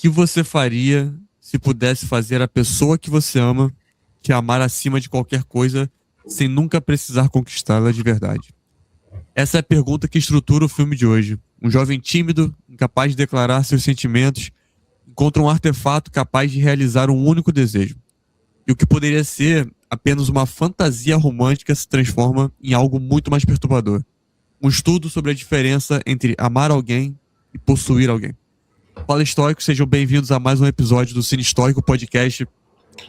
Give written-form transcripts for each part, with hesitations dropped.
que você faria se pudesse fazer a pessoa que você ama te amar acima de qualquer coisa sem nunca precisar conquistá-la de verdade? Essa é a pergunta que estrutura o filme de hoje. Um jovem tímido, incapaz de declarar seus sentimentos, encontra um artefato capaz de realizar um único desejo. E o que poderia ser apenas uma fantasia romântica se transforma em algo muito mais perturbador. Um estudo sobre a diferença entre amar alguém e possuir alguém. Fala Histórico, sejam bem-vindos a mais um episódio do Cine Histórico Podcast,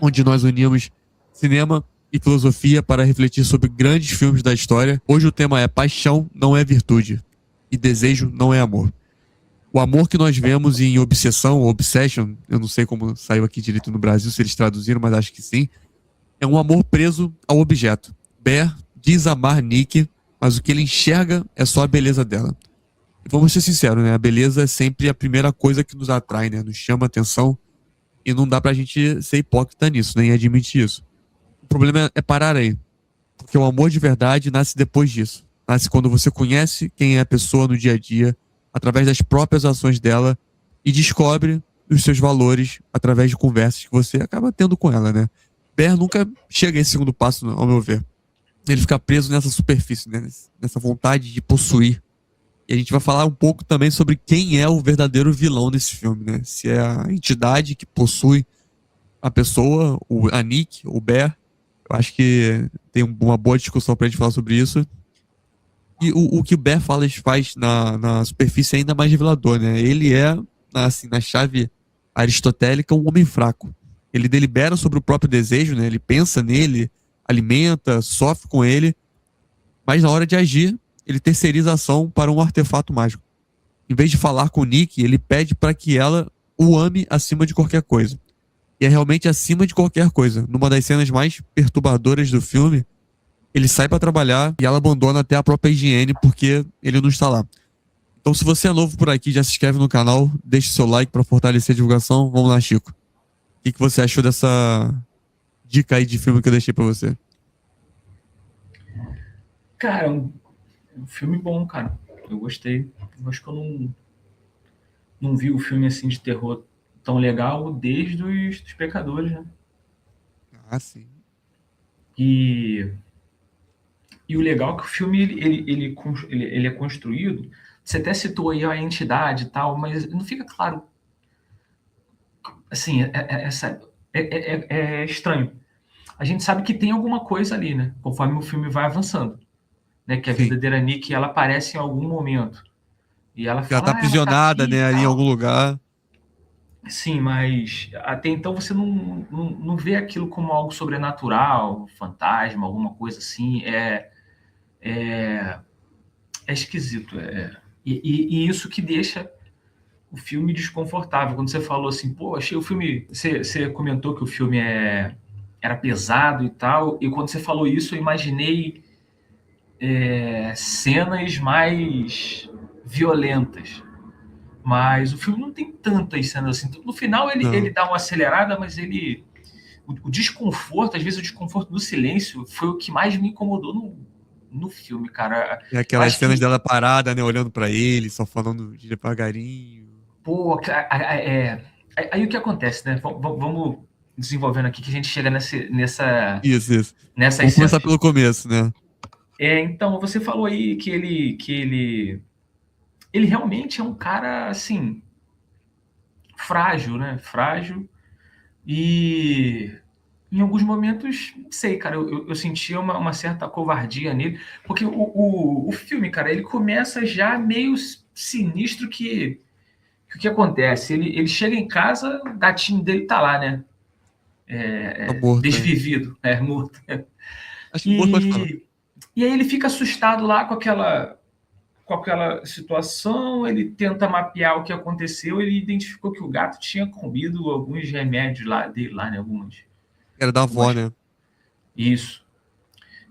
onde nós unimos cinema e filosofia para refletir sobre grandes filmes da história. Hoje o tema é Paixão não é virtude e desejo não é amor. O amor que nós vemos em Obsessão ou Obsession, eu não sei como saiu aqui direito no Brasil, se eles traduziram, mas acho que sim, é um amor preso ao objeto. Bear diz amar Nick, mas o que ele enxerga é só a beleza dela. E vamos ser sinceros, né? A beleza é sempre a primeira coisa que nos atrai, né? Nos chama a atenção e não dá pra gente ser hipócrita nisso, nem admitir isso. O problema é parar aí, porque o amor de verdade nasce depois disso. Nasce quando você conhece quem é a pessoa no dia a dia, através das próprias ações dela, e descobre os seus valores através de conversas que você acaba tendo com ela, né? Bear nunca chega a esse segundo passo, ao meu ver. Ele fica preso nessa superfície, né? Nessa vontade de possuir. E a gente vai falar um pouco também sobre quem é o verdadeiro vilão desse filme, né? Se é a entidade que possui a pessoa, a Nick, o Bear. Eu acho que tem uma boa discussão pra gente falar sobre isso. E o que o Bear faz na superfície é ainda mais revelador, né? Ele é, assim, na chave aristotélica, um homem fraco. Ele delibera sobre o próprio desejo, né? Ele pensa nele, alimenta, sofre com ele, mas na hora de agir, ele terceiriza a ação para um artefato mágico. Em vez de falar com Nick, ele pede para que ela o ame acima de qualquer coisa. E é realmente acima de qualquer coisa. Numa das cenas mais perturbadoras do filme, ele sai para trabalhar e ela abandona até a própria higiene porque ele não está lá. Então, se você é novo por aqui, já se inscreve no canal, deixa o seu like para fortalecer a divulgação. Vamos lá, Chico. O que você achou dessa dica aí de filme que eu deixei para você? Cara, um filme bom, cara. Eu gostei. Eu acho que eu não vi o filme assim de terror tão legal desde os Pecadores, né? Ah, sim. E o legal é que o filme ele é construído. Você até citou aí a entidade e tal, mas não fica claro. Assim, é estranho. A gente sabe que tem alguma coisa ali, né? Conforme o filme vai avançando, né? Que a Sim. verdadeira Nick ela aparece em algum momento e ela Ela tá fala, ela tá aprisionada, aqui e né, ali em algum tal. lugar. Sim, mas até então você não vê aquilo como algo sobrenatural, fantasma, alguma coisa assim. É, é esquisito. E isso que deixa o filme desconfortável. Quando você falou assim, pô, achei o filme. Você comentou que o filme era pesado e tal, e quando você falou isso, eu imaginei cenas mais violentas. Mas o filme não tem tantas cenas assim. No final ele Não. dá uma acelerada, mas o desconforto, às vezes o desconforto do silêncio foi o que mais me incomodou no filme, cara. É Eu aquelas acho cenas que, dela parada, né, olhando pra ele, só falando devagarinho. pô, aí o que acontece, né? Vamos desenvolvendo aqui que a gente chega Isso, isso. nessas Vamos começar cenas. pelo começo, né? Então, você falou aí que ele realmente é um cara, assim, frágil, né? Frágil. E em alguns momentos, não sei, cara, eu sentia uma certa covardia nele, porque o filme, cara, ele começa já meio sinistro que o que acontece? Ele chega em casa, o gatinho dele tá lá, né? Tá morto, né? Desvivido, morto. Acho que morto pode falar. E, e aí ele fica assustado lá com aquela situação, ele tenta mapear o que aconteceu, ele identificou que o gato tinha comido alguns remédios lá dele, lá, né? Era da avó, Algumas. né? Isso.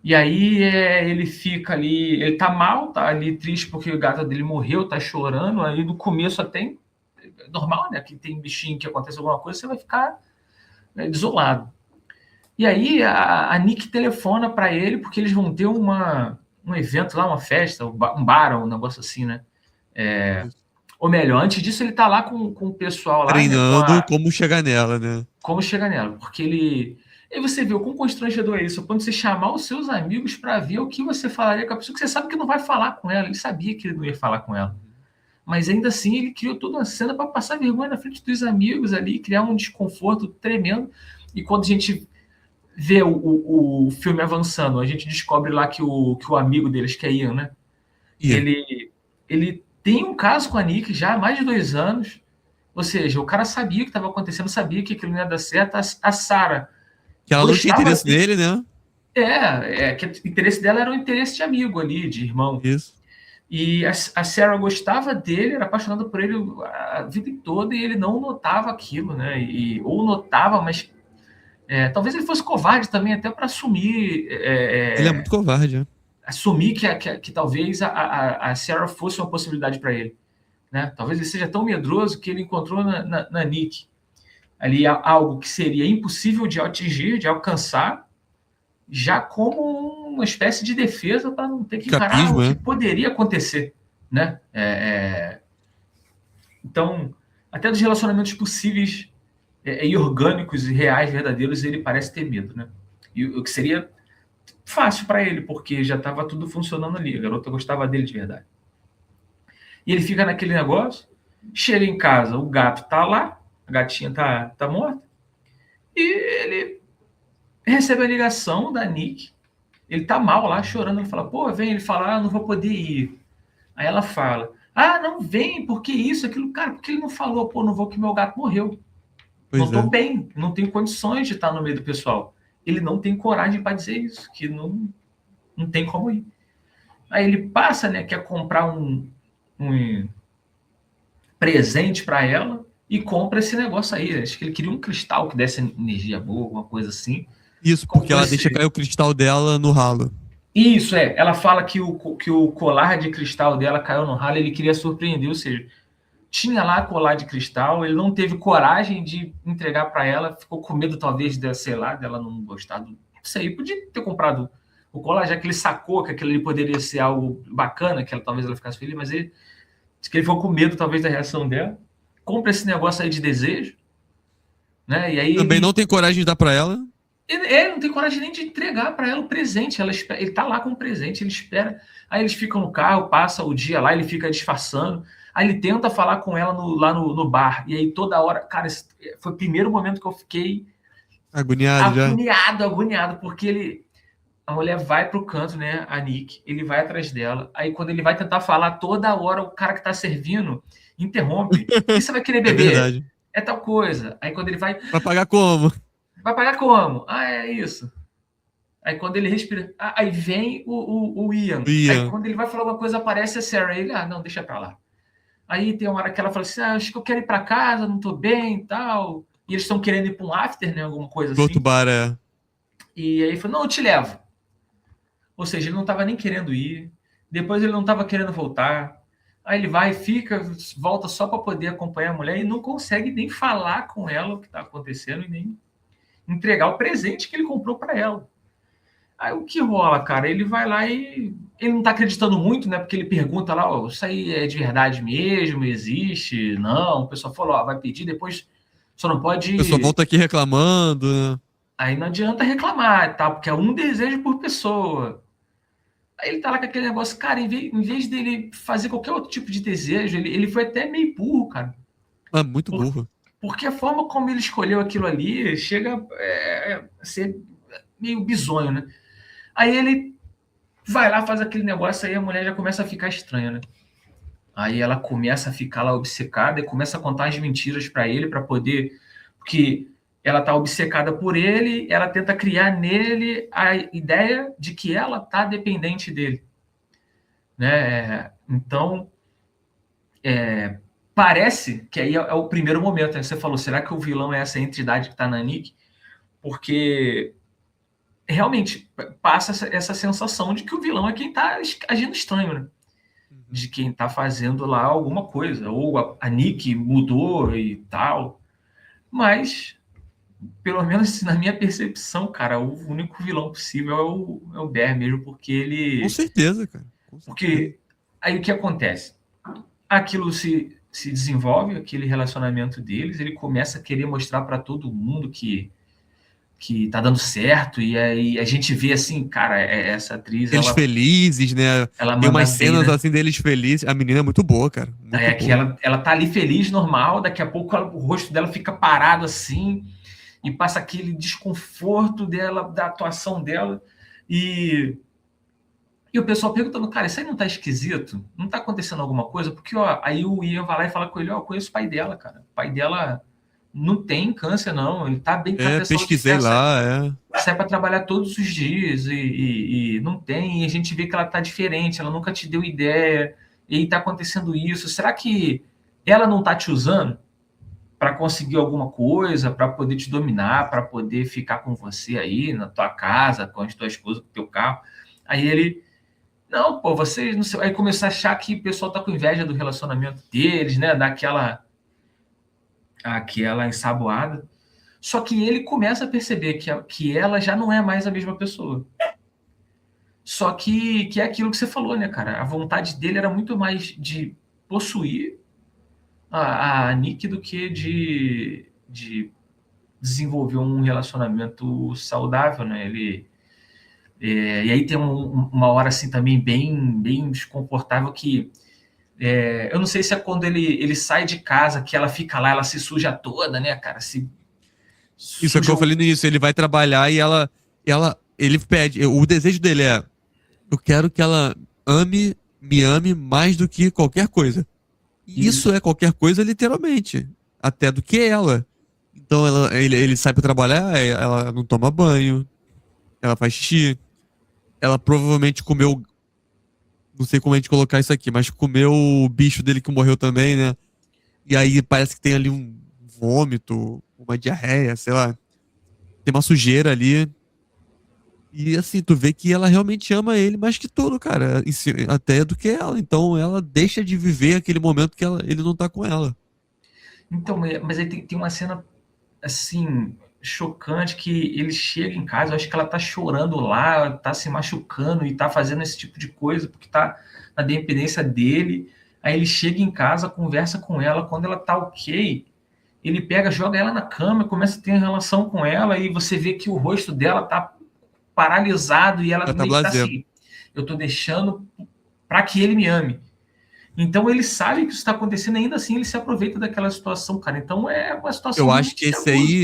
E aí ele fica ali, ele tá mal, tá ali triste porque o gato dele morreu, tá chorando. Aí no começo até é normal, né? Que tem bichinho que acontece alguma coisa, você vai ficar, né, desolado. E aí a Nick telefona para ele porque eles vão ter um evento lá, uma festa, um bar, um negócio assim, né? Isso. Ou melhor, antes disso, ele tá lá com o pessoal lá, né? Treinando como chegar nela, né? Como chegar nela. Porque ele. E você viu quão constrangedor é isso? Quando você chamar os seus amigos para ver o que você falaria com a pessoa que você sabe que não vai falar com ela. Ele sabia que ele não ia falar com ela. Mas ainda assim, ele criou toda uma cena para passar vergonha na frente dos amigos ali, criar um desconforto tremendo. E quando a gente vê o filme avançando, a gente descobre lá que o amigo deles, que é Ian, né? Ia. Ele tem um caso com a Nick já há mais de 2 anos. Ou seja, o cara sabia o que estava acontecendo, sabia que aquilo não ia dar certo. A Sarah Que ela não tinha gostava interesse dele. nele, né? Que o interesse dela era um interesse de amigo ali, de irmão. Isso. E a Sarah gostava dele, era apaixonada por ele a vida toda e ele não notava aquilo, né? Ou notava, mas talvez ele fosse covarde também, até para assumir. Ele é muito covarde, né? Assumir que talvez a Sarah fosse uma possibilidade para ele. Né? Talvez ele seja tão medroso que ele encontrou na Nick ali algo que seria impossível de atingir, de alcançar, já como uma espécie de defesa para não ter que encarar Capismo, o que né? poderia acontecer. Né? Então, até dos relacionamentos possíveis e orgânicos e reais, verdadeiros, ele parece ter medo. Né? E o que seria fácil para ele, porque já estava tudo funcionando ali. A garota gostava dele de verdade. E ele fica naquele negócio, chega em casa, o gato tá lá, a gatinha tá morta, e ele recebe a ligação da Nick. Ele tá mal lá, chorando. Ele fala, pô, vem. Ele fala, não vou poder ir. Aí ela fala, não vem, por que isso, aquilo? Cara, porque ele não falou, pô, não vou que meu gato morreu. Não Pois tô é. bem, não tenho condições de estar no meio do pessoal. Ele não tem coragem para dizer isso, que não tem como ir. Aí ele passa, né, quer comprar um presente para ela e compra esse negócio aí. Acho que ele queria um cristal que desse energia boa, alguma coisa assim. Isso, porque Comprou ela deixa esse. cair o cristal dela no ralo. Isso, ela fala que o colar de cristal dela caiu no ralo, ele queria surpreender, ou seja, tinha lá colar de cristal, ele não teve coragem de entregar para ela, ficou com medo talvez dela, sei lá, dela não gostar do. Não sei, podia ter comprado o colar, já que ele sacou que aquilo ali poderia ser algo bacana, que talvez ela ficasse feliz, mas ele disse que ele ficou com medo talvez da reação dela. Compra esse negócio aí de desejo, né? E aí Também não tem coragem de dar pra ela. ele não tem coragem nem de entregar para ela o presente. Ele tá lá com o presente, ele espera. Aí eles ficam no carro, passa o dia lá, ele fica disfarçando. Aí ele tenta falar com ela lá no bar. E aí toda hora, cara, esse foi o primeiro momento que eu fiquei Agoniado já. agoniado, porque a mulher vai pro canto, né, a Nick, ele vai atrás dela. Aí quando ele vai tentar falar, toda hora o cara que tá servindo interrompe. O que você vai querer É beber? verdade. É tal coisa. Aí quando ele Pra pagar como? vai pagar como? É isso. Aí quando ele respira, aí vem o Ian. Aí Ian. quando ele vai falar alguma coisa, aparece a Sarah. Ele, não, deixa pra lá. Aí tem uma hora que ela fala assim, acho que eu quero ir pra casa, não tô bem e tal. E eles estão querendo ir pra um after, né, alguma coisa Pro outro assim. bar, é. E aí ele falou, não, eu te levo. Ou seja, ele não tava nem querendo ir. Depois ele não tava querendo voltar. Aí ele vai, fica, volta só para poder acompanhar a mulher e não consegue nem falar com ela o que tá acontecendo e nem entregar o presente que ele comprou para ela. Aí o que rola, cara? Ele vai lá e ele não tá acreditando muito, né? Porque ele pergunta lá, isso aí é de verdade mesmo? Existe? Não. O pessoal falou, vai pedir, depois só não A pessoa pode. volta aqui reclamando, né? Aí não adianta reclamar, tá? Porque é um desejo por pessoa. Aí ele tá lá com aquele negócio, cara, em vez dele fazer qualquer outro tipo de desejo, ele foi até meio burro, cara. É muito Por- burro. Porque a forma como ele escolheu aquilo ali chega a ser meio bizonho, né? Aí ele vai lá, faz aquele negócio, aí a mulher já começa a ficar estranha, né? Aí ela começa a ficar lá obcecada e começa a contar as mentiras para ele, para poder. Porque ela tá obcecada por ele, ela tenta criar nele a ideia de que ela tá dependente dele. Né? Então, parece que aí é o primeiro momento. Né? Você falou, será que o vilão é essa entidade que está na Nick? Porque realmente passa essa sensação de que o vilão é quem está agindo estranho, né? De quem está fazendo lá alguma coisa. Ou a Nick mudou e tal. Mas, pelo menos na minha percepção, cara, o único vilão possível é o Bear mesmo, porque Com ele. certeza, cara. Com certeza. Porque aí o que acontece? Aquilo se desenvolve aquele relacionamento deles, ele começa a querer mostrar para todo mundo que tá dando certo, e aí a gente vê assim, cara, essa atriz, Eles felizes, né? ela Tem manda umas bem, cenas né? assim deles felizes. A menina é muito boa, cara. Muito É que boa. ela tá ali feliz, normal, daqui a pouco o rosto dela fica parado assim, e passa aquele desconforto dela, da atuação dela, e, e o pessoal perguntando, cara, isso aí não tá esquisito? Não tá acontecendo alguma coisa? Porque, ó, aí o Ian vai lá e fala com ele, ó, eu conheço o pai dela, cara. O pai dela não tem câncer, não. Ele tá bem, É, cabeça saúde de pesquisei ferro, lá, sai para trabalhar todos os dias e não tem, e a gente vê que ela tá diferente, ela nunca te deu ideia, e tá acontecendo isso. Será que ela não tá te usando para conseguir alguma coisa, para poder te dominar, para poder ficar com você aí na tua casa, com as tuas coisas, com o teu carro? Aí ele, não, pô, vocês não sei. Aí começou a achar que o pessoal tá com inveja do relacionamento deles, né? Daquela aquela ensaboada. Só que ele começa a perceber que ela já não é mais a mesma pessoa. Só que é aquilo que você falou, né, cara? A vontade dele era muito mais de possuir a Nick do que de desenvolver um relacionamento saudável, né? E aí tem uma hora assim também bem desconfortável que eu não sei se é quando ele sai de casa que ela fica lá, ela se suja toda, né, cara? Se isso é o que suja eu falei no início. Ele vai trabalhar e ele pede. O desejo dele é: eu quero que ela me ame mais do que qualquer coisa. E isso isso. é qualquer coisa, literalmente. Até do que ela. Então ele sai pra trabalhar, ela não toma banho, ela faz xixi, ela provavelmente comeu. Não sei como a gente colocar isso aqui, mas comeu o bicho dele que morreu também, né? E aí parece que tem ali um vômito, uma diarreia, sei lá. Tem uma sujeira ali. E assim, tu vê que ela realmente ama ele mais que tudo, cara. Até do que ela. Então ela deixa de viver aquele momento que ele não tá com ela. Então, mas aí tem uma cena assim chocante que ele chega em casa, eu acho que ela tá chorando lá, tá se machucando e tá fazendo esse tipo de coisa porque tá na dependência dele. Aí ele chega em casa, conversa com ela, quando ela tá ok, ele pega, joga ela na cama, começa a ter relação com ela e você vê que o rosto dela tá paralisado e ela Ela tá meio que tá blasé. assim, eu tô deixando para que ele me ame. Então ele sabe que isso está acontecendo, ainda assim ele se aproveita daquela situação, cara. Então é uma Eu situação acho muito que perigosa.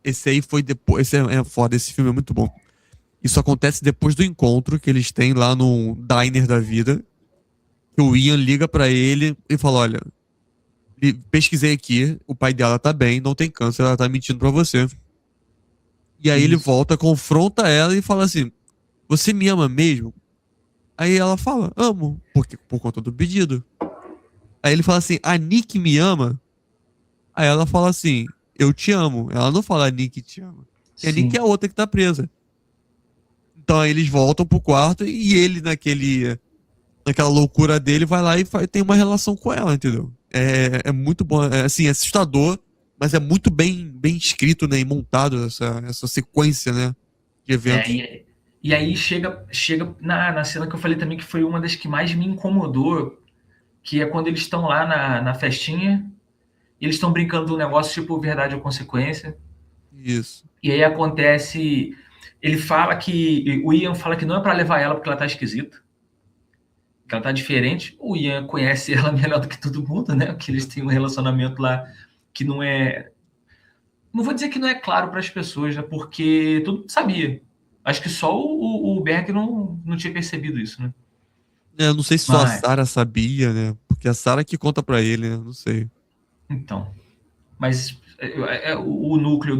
esse aí foi depois. Esse é foda, esse filme é muito bom. Isso acontece depois do encontro que eles têm lá no diner da vida. Que o Ian liga pra ele e fala: Olha, pesquisei aqui, o pai dela tá bem, não tem câncer, ela tá mentindo pra você. E aí ele Isso. volta, confronta ela e fala assim: Você me ama mesmo? Aí ela fala: Amo, porque por conta do pedido. Aí ele fala assim: A Nick me ama? Aí ela fala assim: Eu te amo. Ela não fala a Nick te ama. E a Nick é a Sim. outra que tá presa. Então aí eles voltam pro quarto e ele, naquela loucura dele, vai lá e tem uma relação com ela, entendeu? É muito bom. É assim, é assustador, mas é muito bem escrito, né? E montado essa sequência, né? De É, eventos. e aí chega na cena que eu falei também que foi uma das que mais me incomodou, que é quando eles estão lá na festinha, e eles estão brincando de um negócio tipo verdade ou consequência, Isso. e aí acontece, ele fala que, o Ian fala que não é para levar ela porque ela tá esquisita, que ela tá diferente. O Ian conhece ela melhor do que todo mundo, né? Que eles têm um relacionamento lá que não é. Não vou dizer que não é claro para as pessoas, né? Porque todo mundo sabia. Acho que só o Berg não tinha percebido isso, né? É, eu não sei se só a Mas, Sarah sabia, né? Porque a Sarah que conta pra ele, né? Não sei. então. Mas o núcleo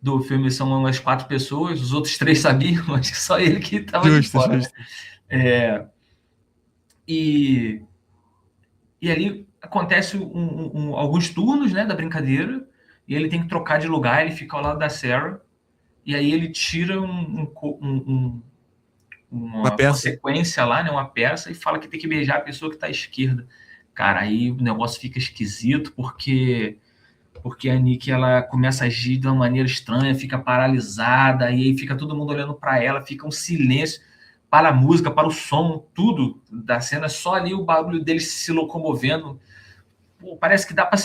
do filme são umas 4 pessoas, os outros 3 sabiam, acho que só ele que estava de Justo, fora, né? justo. É, e, e ali acontece alguns turnos, né, da brincadeira, e ele tem que trocar de lugar, ele fica ao lado da Sarah, e aí ele tira Uma uma peça. consequência lá, né, uma peça, e fala que tem que beijar a pessoa que está à esquerda. Cara, aí o negócio fica esquisito, porque a Nick ela começa a agir de uma maneira estranha, fica paralisada, e aí fica todo mundo olhando para ela, fica um silêncio para a música, para o som, tudo da cena, só ali o barulho dele se locomovendo pô, parece que dá para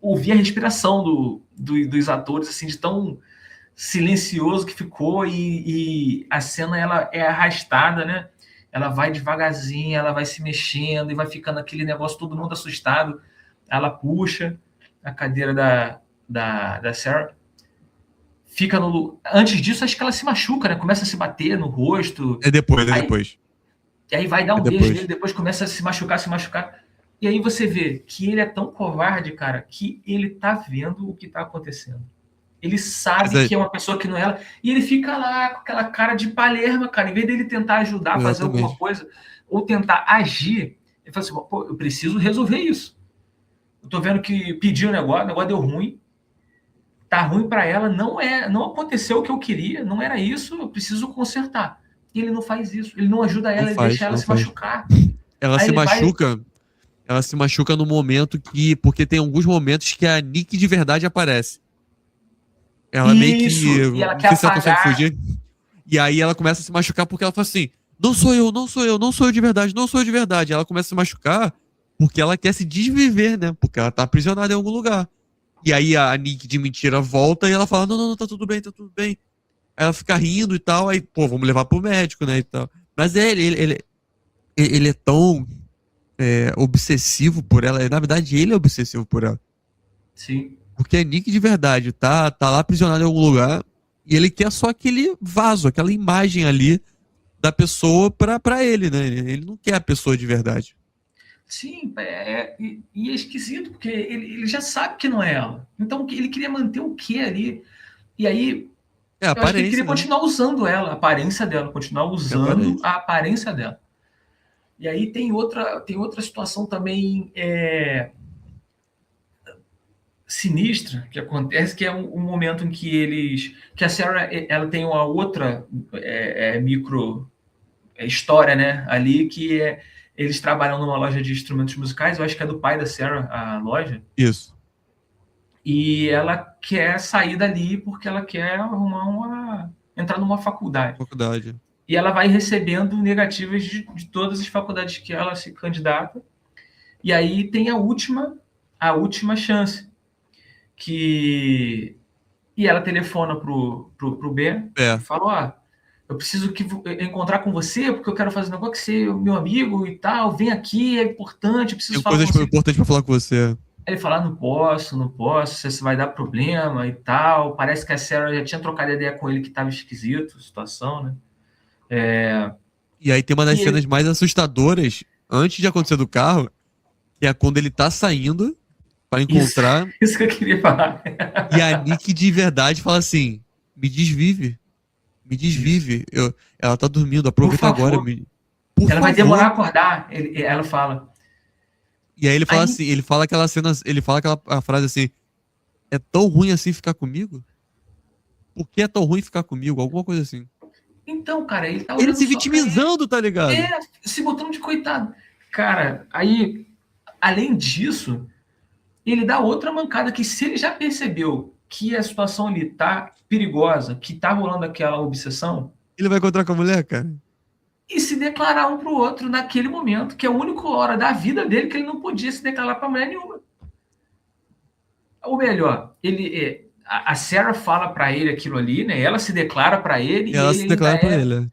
ouvir a respiração dos atores, assim, de tão silencioso que ficou, e a cena ela é arrastada, né? Ela vai devagarzinho, ela vai se mexendo e vai ficando aquele negócio, todo mundo assustado. Ela puxa a cadeira da Sarah, fica no. Antes disso, acho que ela se machuca, né? Começa a se bater no rosto. É depois, é Aí, depois. e aí vai dar É um beijo depois. nele, depois começa a se machucar, se machucar. E aí você vê que ele é tão covarde, cara, que ele tá vendo o que tá acontecendo. Ele Mas sabe que é uma pessoa que não é ela, e ele fica lá com aquela cara de palerma, cara. Em vez dele tentar ajudar, fazer alguma exatamente. coisa, ou tentar agir, ele fala assim: pô, eu preciso resolver isso. Eu tô vendo que pediu o negócio deu ruim, tá ruim para ela, não aconteceu o que eu queria, não era isso, eu preciso consertar. E ele não faz isso, ele não ajuda Não ela, ele faz, deixa ela não se faz. machucar. Ela Aí se ele vai. machuca. Ela se machuca no momento que. Porque tem alguns momentos que a Nick de verdade aparece. Ela meio que. Isso! E ela Não quer sei se ela consegue apagar. fugir. E aí ela começa a se machucar porque ela fala assim: não sou eu, não sou eu, não sou eu de verdade, não sou eu de verdade. Ela começa a se machucar porque ela quer se desviver, né? Porque ela tá aprisionada em algum lugar. E aí a Nick de mentira volta e ela fala: não, não, não, tá tudo bem, tá tudo bem. Aí ela fica rindo e tal, aí, pô, vamos levar pro médico, né? E tal. Mas ele é tão obsessivo por ela. Na verdade, ele é obsessivo por ela. Sim. Porque a Nick de verdade tá lá aprisionada em algum lugar e ele quer só aquele vaso, aquela imagem ali da pessoa pra ele, né? Ele não quer a pessoa de verdade. Sim, e é esquisito, porque ele já sabe que não é ela. Então ele queria manter o que ali? E aí, É a eu acho que ele aparência, queria né? continuar usando ela, a aparência dela, continuar É a usando aparência. a aparência dela. E aí tem outra situação também sinistra que acontece, que é um momento em que que a Sarah, ela tem uma outra micro história, né, ali, que eles trabalham numa loja de instrumentos musicais, eu acho que é do pai da Sarah, a loja, Isso. e ela quer sair dali porque ela quer entrar numa faculdade. Faculdade. E ela vai recebendo negativas de todas as faculdades que ela se candidata. E aí tem a última chance, que e ela telefona pro Ben e É. fala: ó, eu preciso encontrar com você porque eu quero fazer um negócio que você é meu amigo e tal, vem aqui, é importante, eu preciso Tem falar com coisas você. importantes pra falar com você. Aí ele fala: não posso, não posso, isso vai dar problema e tal. Parece que a Sarah já tinha trocado ideia com ele que estava esquisito a situação, né? E aí tem uma das E cenas ele, mais assustadoras antes de acontecer do carro, que é quando ele tá saindo pra isso, encontrar isso que eu queria falar. e a Nick de verdade fala assim: me desvive, me Isso. desvive. Ela tá dormindo, Por aproveita agora, favor. por Ela vai demorar favor. a acordar, ela fala. E aí ele fala Aí, assim, ele fala aquela cena, ele fala aquela a frase assim: é tão ruim assim ficar comigo? Por que é tão ruim ficar comigo? Alguma coisa assim. então, cara, ele tá Ele olhando se só pra ele. vitimizando, tá ligado? Se botando de coitado. Cara, aí, além disso, ele dá outra mancada que se ele já percebeu que a situação ali tá perigosa, que tá rolando aquela obsessão, Ele vai encontrar com a mulher, cara. e se declarar um pro outro naquele momento, que é a única hora da vida dele que ele não podia se declarar pra mulher nenhuma. Ou melhor, a Sarah fala pra ele aquilo ali, né? Ela se declara pra ele E e ela ele se ainda declara pra ele.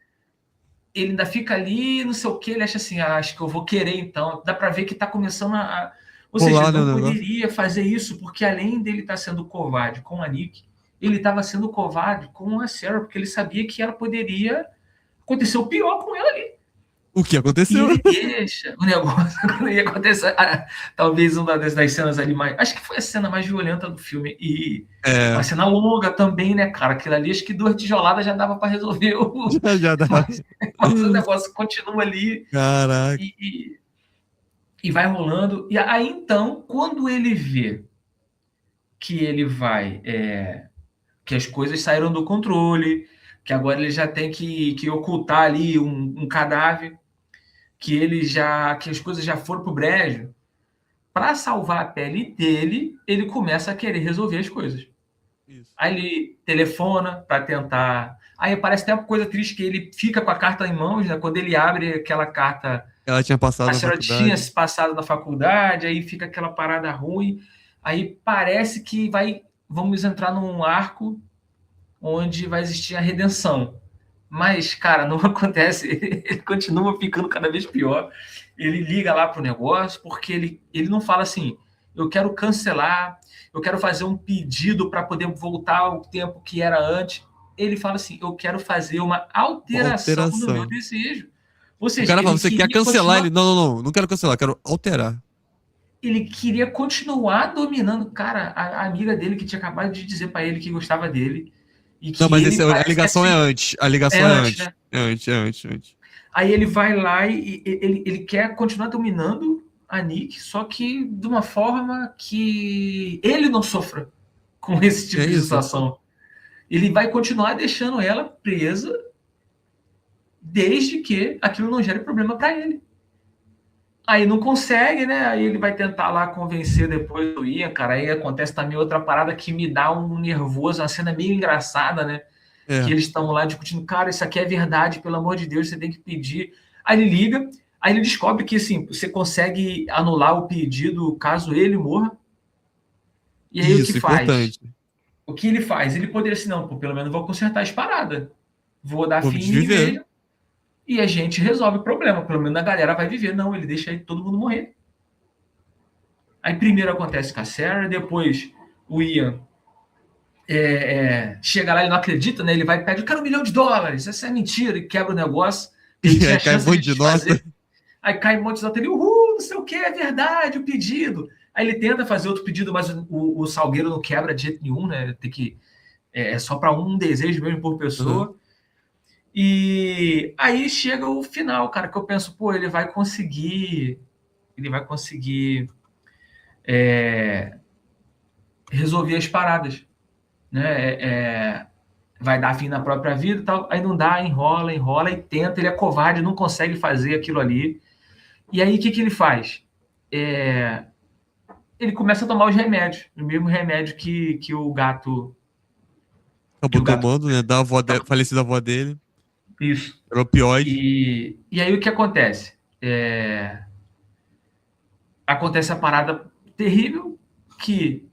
ele ainda fica ali, não sei o que, ele acha assim, acho que eu vou querer então. Dá para ver que está começando Ou seja, Rolar, ele né, o não negócio. poderia fazer isso, porque além dele estar sendo covarde com a Nick, ele estava sendo covarde com a Sarah, porque ele sabia que ela poderia acontecer o pior com ela ali. O que E aconteceu? ele deixa o negócio quando ia acontecer. Talvez uma das cenas ali mais. Acho que foi a cena mais violenta do filme. E uma É, cena longa também, né, cara? Aquilo ali, acho que 2 tijoladas já dava para resolver já dá. mas o negócio continua ali Caraca. e, e, e vai rolando. E aí, então, quando ele vê que ele vai. Que as coisas saíram do controle, que agora ele já tem que ocultar ali um cadáver, que as coisas já foram pro brejo, para salvar a pele dele, ele começa a querer resolver as coisas. Isso. Aí ele telefona para tentar Aí parece até uma coisa triste que ele fica com a carta em mãos, né? Quando ele abre aquela carta, Ela tinha passado a na senhora tinha faculdade. se passado na faculdade, aí fica aquela parada ruim. Aí parece que vamos entrar num arco onde vai existir a redenção. Mas, cara, não acontece. Ele continua ficando cada vez pior. Ele liga lá pro negócio, porque ele não fala assim, eu quero cancelar, eu quero fazer um pedido para poder voltar ao tempo que era antes. Ele fala assim, eu quero fazer uma Uma alteração no meu alteração. desejo. Ou O seja, cara fala, ele você quer queria cancelar ele? continuar, Não, não, não. Não quero cancelar, quero alterar. ele queria continuar dominando. Cara, a amiga dele que tinha acabado de dizer para ele que gostava dele e Não, que mas ele a parece que ligação é assim, antes. A é ligação é antes, antes. né? É antes, é antes, é antes. Aí ele vai lá e ele quer continuar dominando a Nick, só que de uma forma que ele não sofra com esse É tipo de isso. situação. Ele vai continuar deixando ela presa desde que aquilo não gere problema para ele. Aí não consegue, né? Aí ele vai tentar lá convencer depois do Ian, cara. Aí acontece também outra parada que me dá um nervoso, uma cena meio engraçada, né? Que É. eles estão lá discutindo, cara, isso aqui é verdade, pelo amor de Deus, você tem que pedir. Aí ele liga, aí ele descobre que assim, você consegue anular o pedido caso ele morra. E aí o que Isso, faz? importante. O que ele faz? Ele poderia assim, não, pô, pelo menos vou consertar as paradas. Vou dar Vou fim me em mim desviver. mesmo e a gente resolve o problema. Pelo menos a galera vai viver. Não, ele deixa aí todo mundo morrer. Aí primeiro acontece com a Sarah, depois o Ian chega lá, ele não acredita, né? Ele vai e pede, eu quero $1 milhão, essa é mentira, e quebra o negócio, que ele E tinha aí a cai um chance de monte de nota. desfazer. Aí cai um monte de nota, ele, uhul, não sei o que, é verdade, o pedido. Aí ele tenta fazer outro pedido, mas o Salgueiro não quebra de jeito nenhum, né? Tem que, só para um desejo mesmo por Uhum. pessoa. E aí chega o final, cara, que eu penso, pô, ele vai conseguir resolver as paradas, né? Vai dar fim na própria vida e tal. Aí não dá, enrola, enrola e tenta. Ele é covarde, não consegue fazer aquilo ali. E aí o que ele faz? Ele começa a tomar os remédios, o mesmo remédio que o gato. Que Acabou o gato. tomando, né? Da avó falecida avó dele. Isso. Era opioide. E aí o que acontece? Acontece a parada terrível que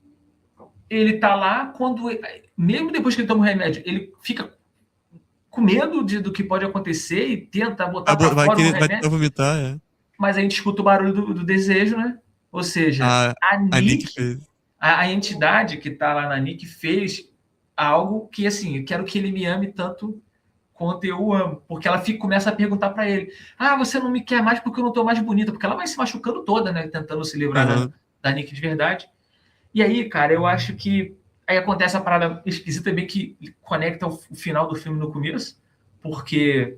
ele tá lá quando. Mesmo depois que ele toma o remédio, ele fica com medo do que pode acontecer e tenta botar para Vai fora o querer, vai remédio. vomitar, é. Mas a gente escuta o barulho do desejo, né? Ou seja, A, a a Nick Nick, fez. a entidade que está lá na Nick fez algo que, assim, eu quero que ele me ame tanto quanto eu o amo. Porque ela começa a perguntar para ele, você não me quer mais porque eu não estou mais bonita. Porque ela vai se machucando toda, né? Tentando se livrar Aham. da Nick de verdade. E aí, cara, eu acho que aí acontece a parada esquisita bem que conecta o final do filme no começo, porque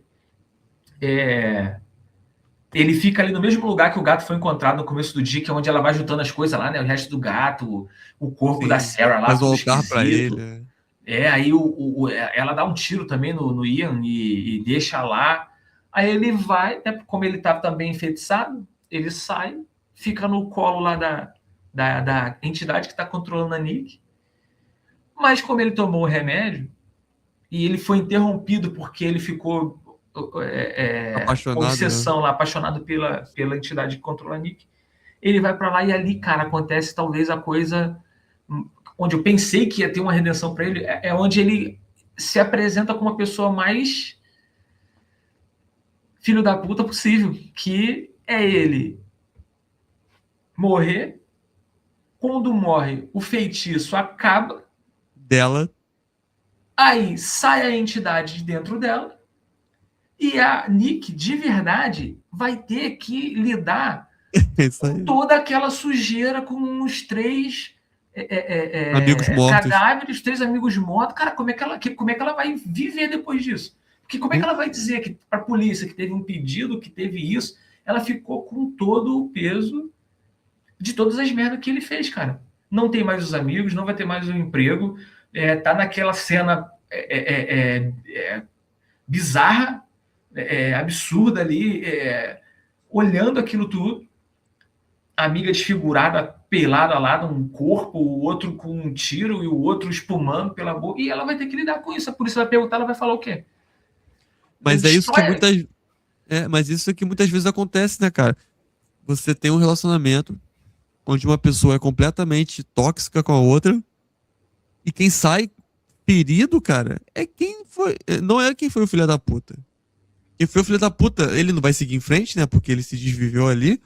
ele fica ali no mesmo lugar que o gato foi encontrado no começo do dia, que é onde ela vai juntando as coisas lá, né? O resto do gato, o corpo da Sim. Sarah lá, Faz um tudo altar pra ele. esquisito. É. Aí ela dá um tiro também no Ian e deixa lá. Aí ele vai, né, como ele tá também enfeitiçado, ele sai, fica no colo lá da entidade que está controlando a Nick. Mas como ele tomou o remédio e ele foi interrompido porque ele ficou com Apaixonado, né? obsessão lá, apaixonado pela entidade que controla a Nick, ele vai para lá e ali, cara, acontece talvez a coisa onde eu pensei que ia ter uma redenção para ele, onde ele se apresenta como uma pessoa mais filho da puta possível, que é ele morrer, quando morre, o feitiço acaba, Dela. aí sai a entidade de dentro dela, e a Nick, de verdade, vai ter que lidar É isso com aí. toda aquela sujeira, com os três Amigos mortos. cadáveres, três amigos mortos. Cara, como é que ela vai viver depois disso? Porque como é que ela vai dizer para a polícia que teve um pedido, que teve isso? Ela ficou com todo o peso de todas as merdas que ele fez, cara. Não tem mais os amigos, não vai ter mais o emprego, tá naquela cena bizarra, absurda ali, olhando aquilo tudo, a amiga desfigurada, pelada lá num corpo, o outro com um tiro e o outro espumando pela boca, e ela vai ter que lidar com isso. A polícia vai perguntar, ela vai falar o quê? Mas é isso que Destrói. muitas. Mas isso é que muitas vezes acontece, né, cara? Você tem um relacionamento onde uma pessoa é completamente tóxica com a outra, e quem sai ferido, cara, é quem foi. Não é quem foi o filho da puta. Quem foi o filho da puta, ele não vai seguir em frente, né? Porque ele se desviveu ali.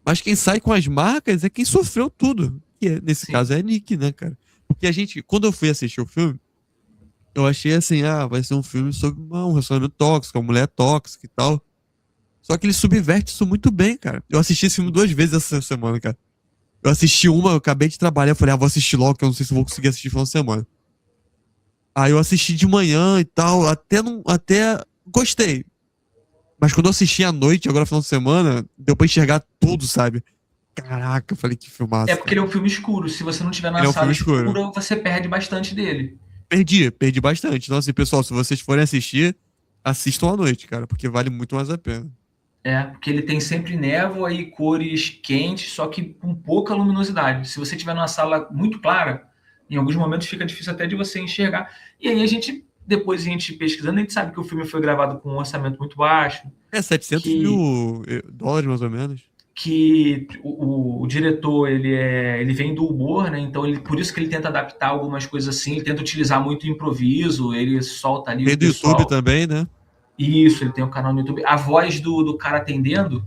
Mas quem sai com as marcas é quem sofreu tudo. Que nesse Sim. caso é Nick, né, cara? Porque a gente, quando eu fui assistir o filme, eu achei assim, vai ser um filme sobre um relacionamento tóxico, uma mulher tóxica e tal. Só que ele subverte isso muito bem, cara. Eu assisti esse filme 2 vezes essa semana, cara. Eu assisti uma, eu acabei de trabalhar, eu falei, vou assistir logo, que eu não sei se eu vou conseguir assistir no final de semana. Aí eu assisti de manhã e tal, até gostei. Mas quando eu assisti à noite, agora no final de semana, deu pra enxergar tudo, sabe? Caraca, eu falei que É filmaço, porque cara. ele é um filme escuro. Se você não tiver na Ele é um sala filme escuro. escura, você perde bastante dele. Perdi bastante. Então, assim, pessoal, se vocês forem assistir, assistam à noite, cara, porque vale muito mais a pena. Porque ele tem sempre névoa e cores quentes, só que com pouca luminosidade. Se você tiver numa sala muito clara, em alguns momentos fica difícil até de você enxergar. E aí depois a gente pesquisando, a gente sabe que o filme foi gravado com um orçamento muito baixo, 700 que, mil dólares, mais ou menos. que o diretor ele vem do humor, né? Então por isso que ele tenta adaptar algumas coisas assim, ele tenta utilizar muito improviso, ele solta ali Tem o do YouTube pessoal. também, né? Isso, ele tem um canal no YouTube. A voz do cara atendendo,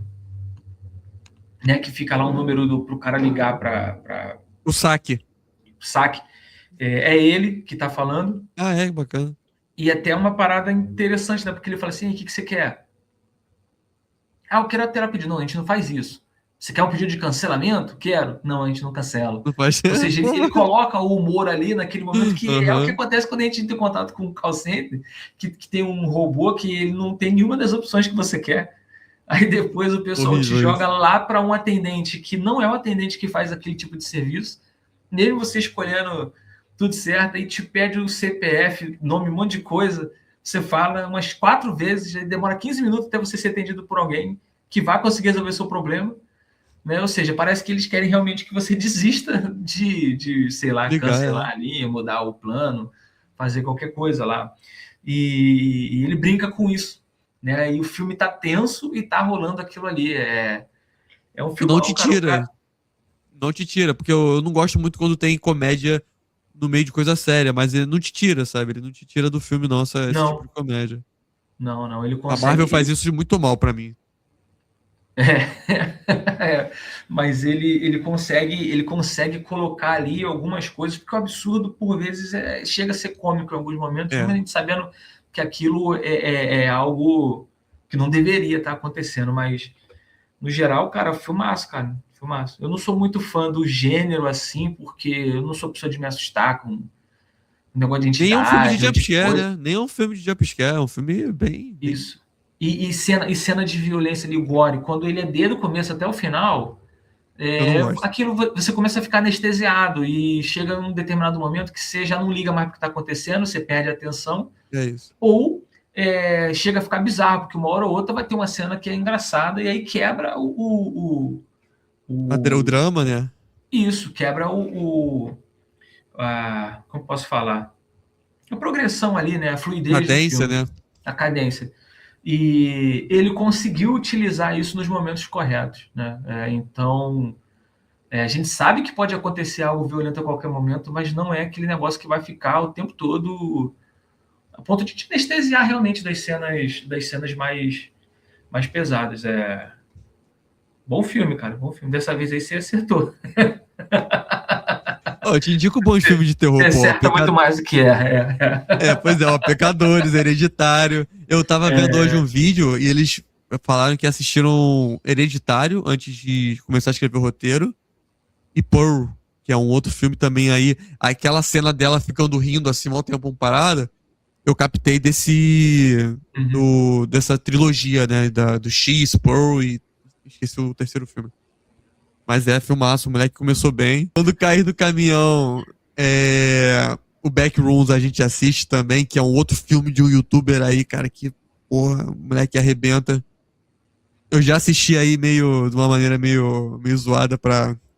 né, que fica lá um número para o cara ligar para O saque. o saque, é ele que está falando. Ah, é, bacana. E até uma parada interessante, né? Porque ele fala assim: o que você quer? Eu quero a terapia. Não, a gente não faz isso. Você quer um pedido de cancelamento? Quero. Não, a gente não cancela. Não faz. Ou seja, ele coloca o humor ali naquele momento, que é o que Aham. acontece quando a gente tem contato com um call center, que tem um robô que ele não tem nenhuma das opções que você quer. Aí depois o pessoal te Horrível joga isso. lá para um atendente que não é o atendente que faz aquele tipo de serviço, mesmo você escolhendo tudo certo, aí te pede o CPF, nome, um monte de coisa, você fala umas 4 vezes, demora 15 minutos até você ser atendido por alguém que vai conseguir resolver seu problema, né? Ou seja, parece que eles querem realmente que você desista sei lá, Ligar, cancelar é. ali, mudar o plano, fazer qualquer coisa lá. E ele brinca com isso, né? E o filme tá tenso e tá rolando aquilo ali. É um E não filmão, te cara. tira. Não te tira, porque eu não gosto muito quando tem comédia no meio de coisa séria, mas ele não te tira, sabe? Ele não te tira do filme, não, esse tipo Não, de comédia. não, ele A Marvel consegue. faz isso de muito mal pra mim. Mas ele consegue colocar ali algumas coisas, porque o absurdo, por vezes, chega a ser cômico em alguns momentos, É. mesmo a gente sabendo que aquilo é algo que não deveria estar acontecendo, mas no geral, cara, filmaço, cara, filmaço. Eu não sou muito fã do gênero assim, porque eu não sou pessoa de me assustar com um negócio de Nem é um filme de entidade ou de jumpscare, coisa. né? Nem é um filme de jumpscare, é um filme bem. Isso. Cena de violência ali, o gore, quando ele é desde o começo até o final, Eu não gosto. aquilo você começa a ficar anestesiado e chega num determinado momento que você já não liga mais para o que está acontecendo, você perde a atenção, É isso. ou chega a ficar bizarro, porque uma hora ou outra vai ter uma cena que é engraçada e aí quebra O o drama, né? isso, quebra como posso falar? A progressão ali, né? A fluidez do Cadência, filme, né? a cadência. E ele conseguiu utilizar isso nos momentos corretos, né? Então, a gente sabe que pode acontecer algo violento a qualquer momento, mas não é aquele negócio que vai ficar o tempo todo a ponto de te anestesiar realmente das cenas mais pesadas. Bom filme, cara, bom filme. Dessa vez aí você acertou. Ó, eu te indico bons filmes de terror, Você pô. acerta muito mais do que Pois é, ó, Pecadores, Hereditário. Eu tava vendo hoje um vídeo e eles falaram que assistiram Hereditário antes de começar a escrever o roteiro. E Pearl, que é um outro filme também aí. Aquela cena dela ficando rindo assim, mal tempo parada, eu captei dessa trilogia, né? Do X, Pearl e esqueci o terceiro filme. Mas filmaço, o moleque começou bem. Quando cair do caminhão, o Backrooms a gente assiste também, que é um outro filme de um youtuber aí, cara, que, porra, o moleque arrebenta. Eu já assisti aí de uma maneira meio zoada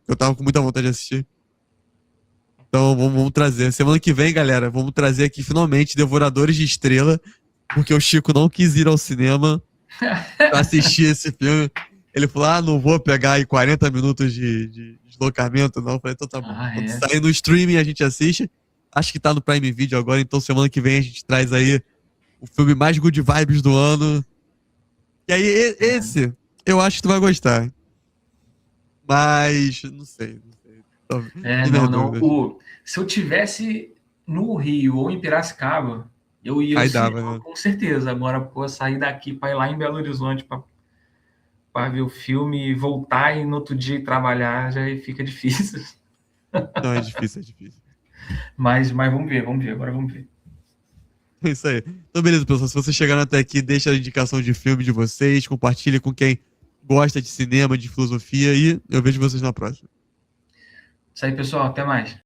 Eu tava com muita vontade de assistir. Então vamos trazer. Semana que vem, galera, vamos trazer aqui finalmente Devoradores de Estrela, porque o Chico não quis ir ao cinema pra assistir esse filme. Ele falou: ah, não vou pegar aí 40 minutos de deslocamento, não. Eu falei: então tá bom. Quando sair no streaming a gente assiste. Acho que tá no Prime Video agora, então semana que vem a gente traz aí o filme mais good vibes do ano. E aí, esse, eu acho que tu vai gostar. Mas, não sei. Se eu tivesse no Rio ou em Piracicaba, eu ia aí ao dava, cinema, né? com certeza. Agora, pô, sair daqui para ir lá em Belo Horizonte para ver o filme e voltar e no outro dia ir trabalhar, já fica difícil. Não, é difícil, é difícil. Mas vamos ver, agora vamos ver. É isso aí. Então, beleza, pessoal. Se vocês chegaram até aqui, deixa a indicação de filme de vocês, compartilha com quem gosta de cinema, de filosofia e eu vejo vocês na próxima. Isso aí, pessoal. Até mais.